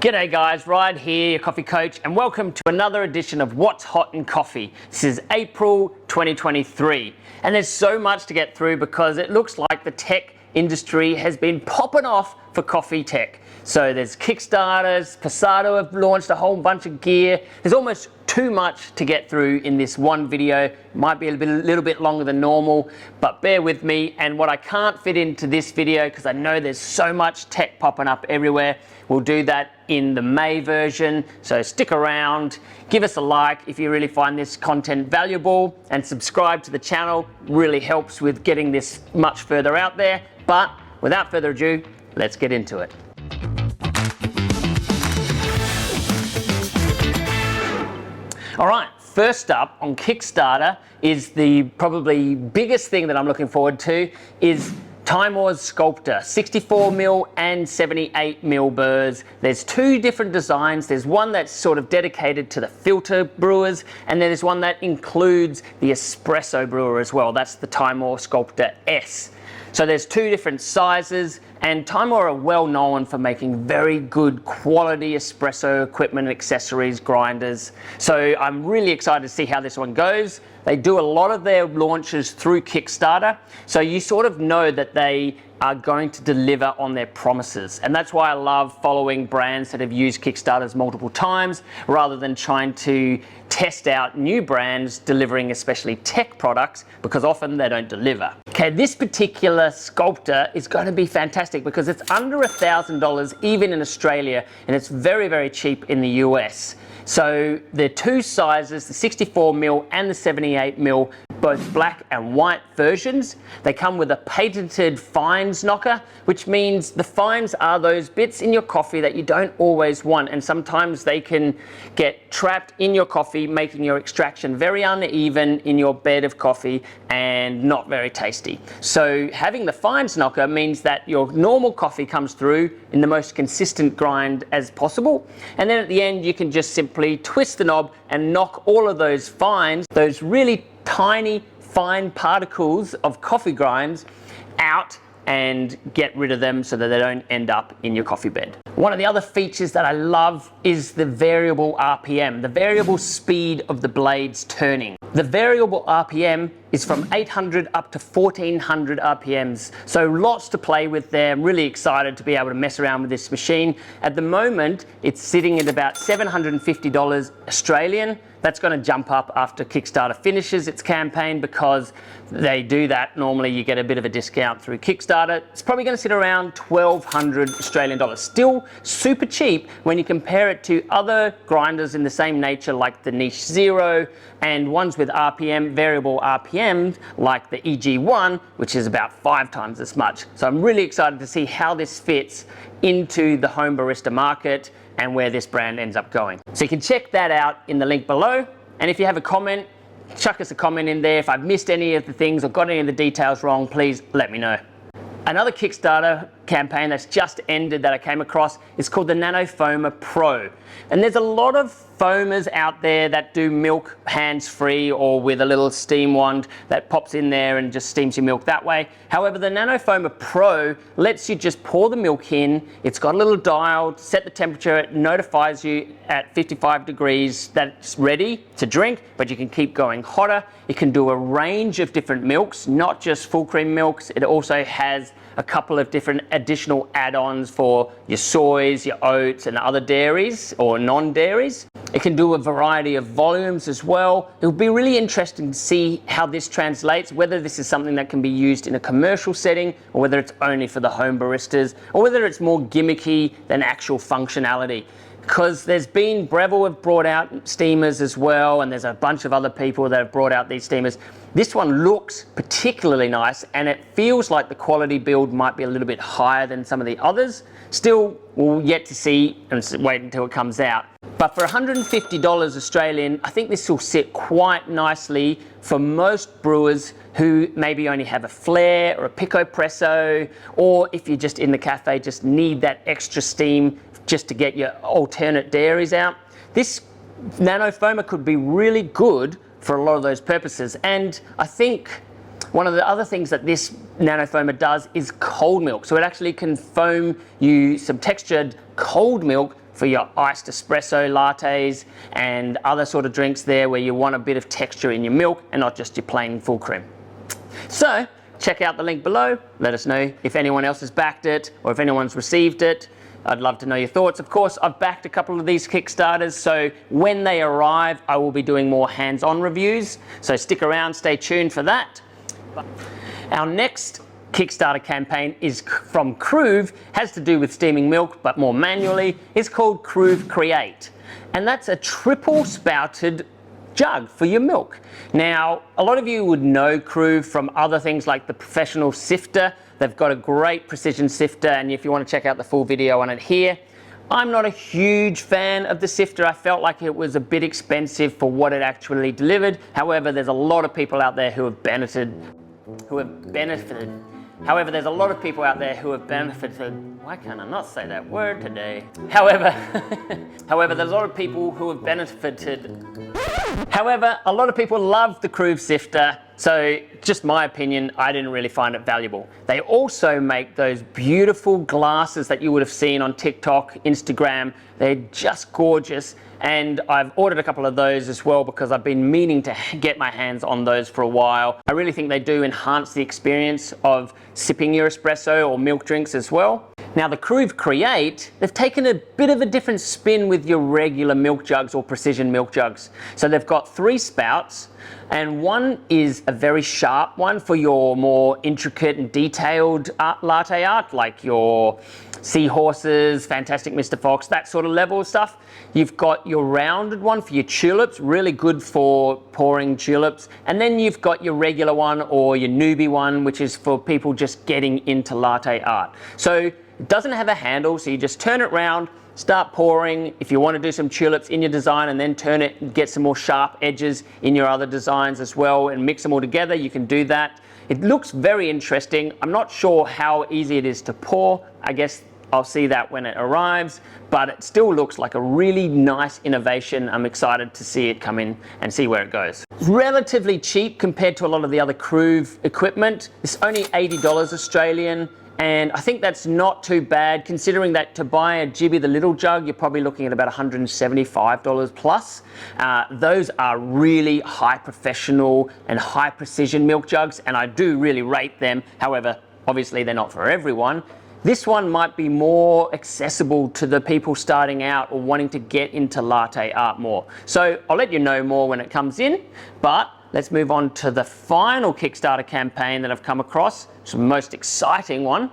G'day guys, Ryan here, your coffee coach, and welcome to another edition of What's Hot in Coffee. This is April 2023, and there's so much to get through because it looks like the tech industry has been popping off for coffee tech. So there's Kickstarters, Pesado have launched a whole bunch of gear. There's almost too much to get through in this one video. It might be a little bit longer than normal, but bear with me. And what I can't fit into this video, because I know there's so much tech popping up everywhere, we'll do that in the May version. So stick around, give us a like if you really find this content valuable, and subscribe to the channel. Really helps with getting this much further out there. But without further ado, let's get into it. All right, first up on Kickstarter is the probably biggest thing that I'm looking forward to is Timemore Sculptor, 64mm and 78mm burrs. There's two different designs. There's one that's sort of dedicated to the filter brewers, and then there's one that includes the espresso brewer as well. That's the Timemore Sculptor S. So there's two different sizes, and Timemore are well known for making very good quality espresso equipment, accessories, grinders. So I'm really excited to see how this one goes. They do a lot of their launches through Kickstarter, so you sort of know that they are going to deliver on their promises. And that's why I love following brands that have used Kickstarters multiple times, rather than trying to test out new brands delivering especially tech products, because often they don't deliver. Okay, this particular sculptor is going to be fantastic because it's under $1,000 even in Australia, and it's very, very cheap in the US. So the two sizes, the 64mm and the 78mm, both black and white versions. They come with a patented fines knocker, which means the fines are those bits in your coffee that you don't always want, and sometimes they can get trapped in your coffee, making your extraction very uneven in your bed of coffee and not very tasty. So having the fines knocker means that your normal coffee comes through in the most consistent grind as possible, and then at the end you can just simply twist the knob and knock all of those fines, those really tiny fine particles of coffee grinds, out and get rid of them so that they don't end up in your coffee bed. One of the other features that I love is the variable RPM, the variable speed of the blades turning. The variable RPM is from 800 up to 1400 RPMs. So lots to play with there. I'm really excited to be able to mess around with this machine. At the moment, it's sitting at about $750 Australian. That's going to jump up after Kickstarter finishes its campaign, because they do that. Normally you get a bit of a discount through Kickstarter. It's probably going to sit around 1200 Australian dollars. Still super cheap when you compare it to other grinders in the same nature, like the Niche Zero, and ones with RPM, variable RPMs, like the EG1, which is about 5 times as much. So I'm really excited to see how this fits into the home barista market and where this brand ends up going. So you can check that out in the link below. And if you have a comment, chuck us a comment in there. If I've missed any of the things or got any of the details wrong, please let me know. Another Kickstarter campaign that's just ended that I came across is called the Nano Foamer Pro. And there's a lot of foamers out there that do milk hands-free or with a little steam wand that pops in there and just steams your milk that way. However, the Nano Foamer Pro lets you just pour the milk in. It's got a little dial, set the temperature, it notifies you at 55 degrees that it's ready to drink, but you can keep going hotter. It can do a range of different milks, not just full cream milks. It also has a couple of different additional add-ons for your soys, your oats, and other dairies or non-dairies. It can do a variety of volumes as well. It will be really interesting to see how this translates, whether this is something that can be used in a commercial setting, or whether it's only for the home baristas, or whether it's more gimmicky than actual functionality. Because there's been, Breville have brought out steamers as well, and there's a bunch of other people that have brought out these steamers. This one looks particularly nice, and it feels like the quality build might be a little bit higher than some of the others. Still, we'll yet to see and wait until it comes out. But for $150 Australian, I think this will sit quite nicely for most brewers who maybe only have a flare or a pico presso, or if you're just in the cafe, just need that extra steam just to get your alternate dairies out. This Nano Foamer could be really good for a lot of those purposes. And I think one of the other things that this Nano Foamer does is cold milk. So it actually can foam you some textured cold milk for your iced espresso lattes and other sort of drinks there where you want a bit of texture in your milk and not just your plain full cream. So check out the link below. Let us know if anyone else has backed it or if anyone's received it. I'd love to know your thoughts. Of course, I've backed a couple of these Kickstarters, so when they arrive, I will be doing more hands-on reviews. So stick around, stay tuned for that. Our next Kickstarter campaign is from Kruve, has to do with steaming milk, but more manually. It's called Kruve Create, and that's a triple spouted jug for your milk. Now, a lot of you would know Kruve from other things like the professional sifter. They've got a great precision sifter, and if you want to check out the full video on it here. I'm not a huge fan of the sifter. I felt like it was a bit expensive for what it actually delivered. However, there's a lot of people out there who have benefited. However, there's a lot of people out there who have benefited. Why can't I not say that word today? However, there's a lot of people who have benefited. However, a lot of people love the Kruve sifter, so just my opinion, I didn't really find it valuable. They also make those beautiful glasses that you would have seen on TikTok, Instagram. They're just gorgeous, and I've ordered a couple of those as well because I've been meaning to get my hands on those for a while. I really think they do enhance the experience of sipping your espresso or milk drinks as well. Now the Kruve Create, they've taken a bit of a different spin with your regular milk jugs or precision milk jugs. So they've got 3 spouts, and one is a very sharp one for your more intricate and detailed latte art, like your seahorses, Fantastic Mr. Fox, that sort of level of stuff. You've got your rounded one for your tulips, really good for pouring tulips. And then you've got your regular one or your newbie one, which is for people just getting into latte art. So it doesn't have a handle, so you just turn it round, start pouring. If you want to do some tulips in your design and then turn it and get some more sharp edges in your other designs as well and mix them all together, you can do that. It looks very interesting. I'm not sure how easy it is to pour. I guess I'll see that when it arrives, but it still looks like a really nice innovation. I'm excited to see it come in and see where it goes. It's relatively cheap compared to a lot of the other Kruve equipment. It's only $80 Australian. And I think that's not too bad, considering that to buy a Jibby the Little Jug, you're probably looking at about $175 plus. Those are really high professional and high precision milk jugs, and I do really rate them. However, obviously they're not for everyone. This one might be more accessible to the people starting out or wanting to get into latte art more. So I'll let you know more when it comes in, but let's move on to the final Kickstarter campaign that I've come across. It's the most exciting one,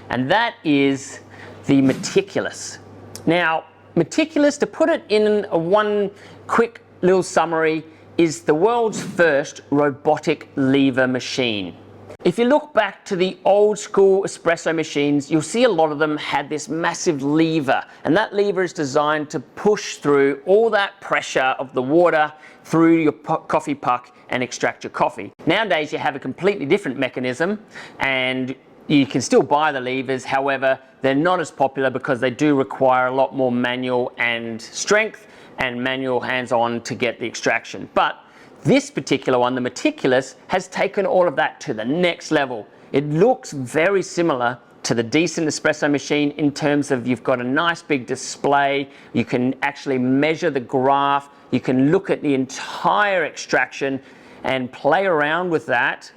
and that is the Meticulous. Now, Meticulous, to put it in one quick little summary, is the world's first robotic lever machine. If you look back to the old school espresso machines, you'll see a lot of them had this massive lever, and that lever is designed to push through all that pressure of the water through your coffee puck and extract your coffee. Nowadays you have a completely different mechanism, and you can still buy the levers. However, they're not as popular because they do require a lot more manual and strength and manual hands-on to get the extraction. But this particular one, the Meticulous, has taken all of that to the next level. It looks very similar to the decent espresso machine in terms of you've got a nice big display, you can actually measure the graph, you can look at the entire extraction and play around with that.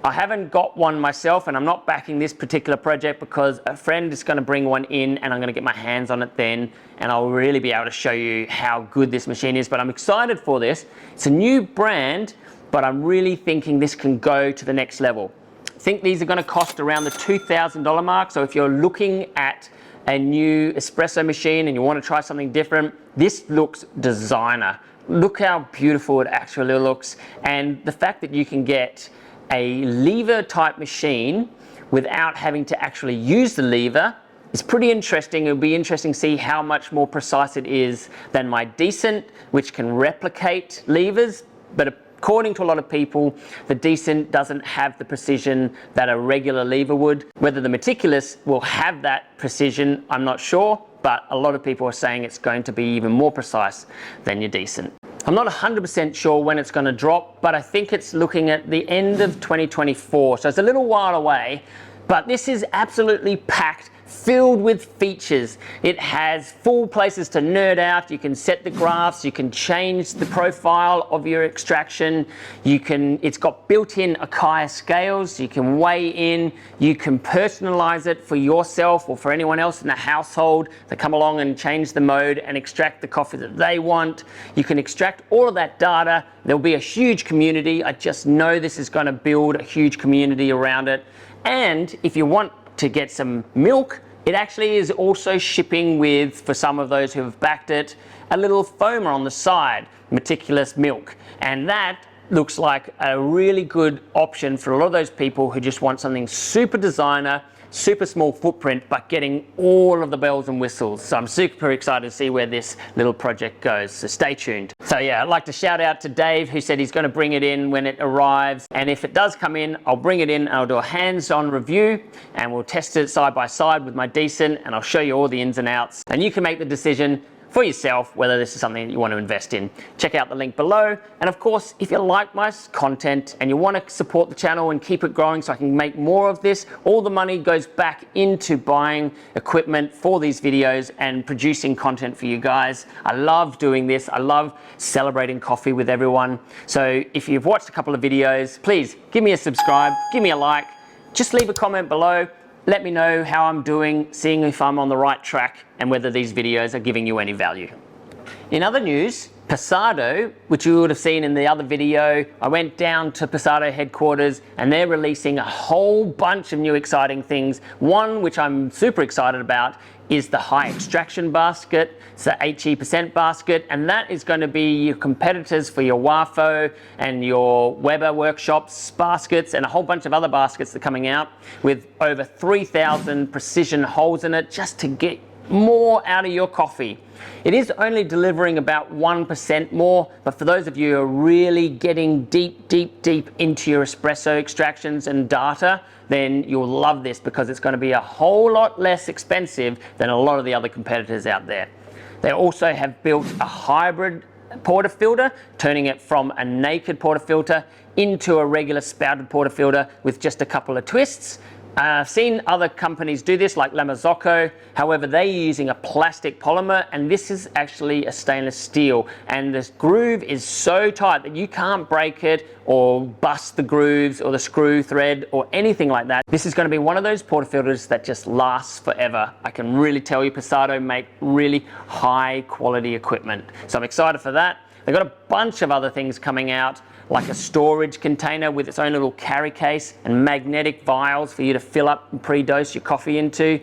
I haven't got one myself, and I'm not backing this particular project because a friend is going to bring one in and I'm going to get my hands on it then, and I'll really be able to show you how good this machine is. But I'm excited for this. It's a new brand, but I'm really thinking this can go to the next level. I think these are going to cost around the $2,000 mark, so if you're looking at a new espresso machine and you want to try something different, this looks designer. Look how beautiful it actually looks, and the fact that you can get a lever type machine without having to actually use the lever is pretty interesting. It'll be interesting to see how much more precise it is than my Decent, which can replicate levers, but according to a lot of people, the Decent doesn't have the precision that a regular lever would. Whether the Meticulous will have that precision, I'm not sure, but a lot of people are saying it's going to be even more precise than your Decent. I'm not 100% sure when it's going to drop, but I think it's looking at the end of 2024, so it's a little while away. But this is absolutely packed filled with features. It has full places to nerd out. You can set the graphs, you can change the profile of your extraction. It's got built-in Akai scales. You can weigh in, you can personalize it for yourself or for anyone else in the household to come along and change the mode and extract the coffee that they want. You can extract all of that data. There'll be a huge community. I just know this is going to build a huge community around it. And if you want to get some milk, it actually is also shipping with, for some of those who have backed it, a little foamer on the side, Meticulous milk. And that looks like a really good option for a lot of those people who just want something super designer, super small footprint, but getting all of the bells and whistles. So I'm super excited to see where this little project goes, so stay tuned. So yeah, I'd like to shout out to Dave, who said he's going to bring it in when it arrives, and if it does come in, I'll bring it in and I'll do a hands-on review, and we'll test it side by side with my Decent, and I'll show you all the ins and outs, and you can make the decision for yourself whether this is something that you want to invest in. Check out the link below, and of course, if you like my content and you want to support the channel and keep it growing so I can make more of this, all the money goes back into buying equipment for these videos and producing content for you guys. I love doing this. I love celebrating coffee with everyone. So if you've watched a couple of videos, please give me a subscribe, give me a like, just leave a comment below. Let me know how I'm doing, seeing if I'm on the right track and whether these videos are giving you any value. In other news, Pesado, which you would have seen in the other video, I went down to Pesado headquarters and they're releasing a whole bunch of new exciting things. One which I'm super excited about is the high extraction basket. It's the HE% basket, and that is going to be your competitors for your WAFO and your Weber workshops baskets and a whole bunch of other baskets that are coming out with over 3,000 precision holes in it just to get more out of your coffee. It is only delivering about 1% more, but for those of you who are really getting deep into your espresso extractions and data, then you'll love this because it's going to be a whole lot less expensive than a lot of the other competitors out there. They also have built a hybrid portafilter, turning it from a naked portafilter into a regular spouted portafilter with just a couple of twists. I've seen other companies do this, like Lamazocco. However, they're using a plastic polymer, and this is actually a stainless steel. And this groove is so tight that you can't break it or bust the grooves or the screw thread or anything like that. This is going to be one of those portafilters that just lasts forever. I can really tell you, Pesado make really high quality equipment. So I'm excited for that. They've got a bunch of other things coming out, like a storage container with its own little carry case and magnetic vials for you to fill up and pre-dose your coffee into.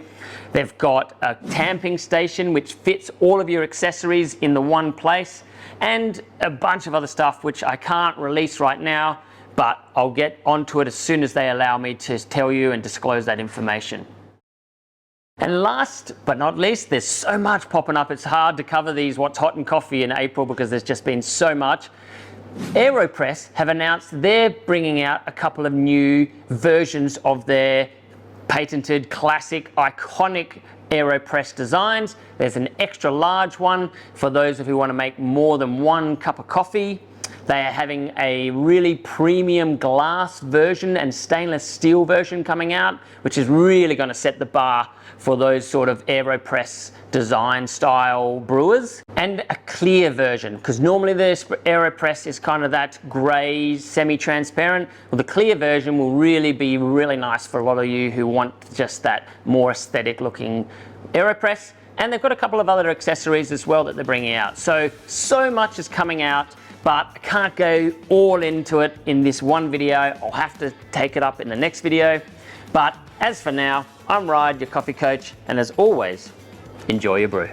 They've got a tamping station which fits all of your accessories in the one place, and a bunch of other stuff which I can't release right now, but I'll get onto it as soon as they allow me to tell you and disclose that information. And last but not least, there's so much popping up. It's hard to cover these what's hot in coffee in April because there's just been so much. Aeropress have announced they're bringing out a couple of new versions of their patented, classic, iconic Aeropress designs. There's an extra large one for those who want to make more than one cup of coffee. They are having a really premium glass version and stainless steel version coming out, which is really going to set the bar for those sort of Aeropress design style brewers. And a clear version, because normally the Aeropress is kind of that grey, semi-transparent. Well, the clear version will really be really nice for a lot of you who want just that more aesthetic looking Aeropress. And they've got a couple of other accessories as well that they're bringing out. So much is coming out, but I can't go all into it in this one video. I'll have to take it up in the next video. But as for now, I'm Ryan, your coffee coach, and as always, enjoy your brew.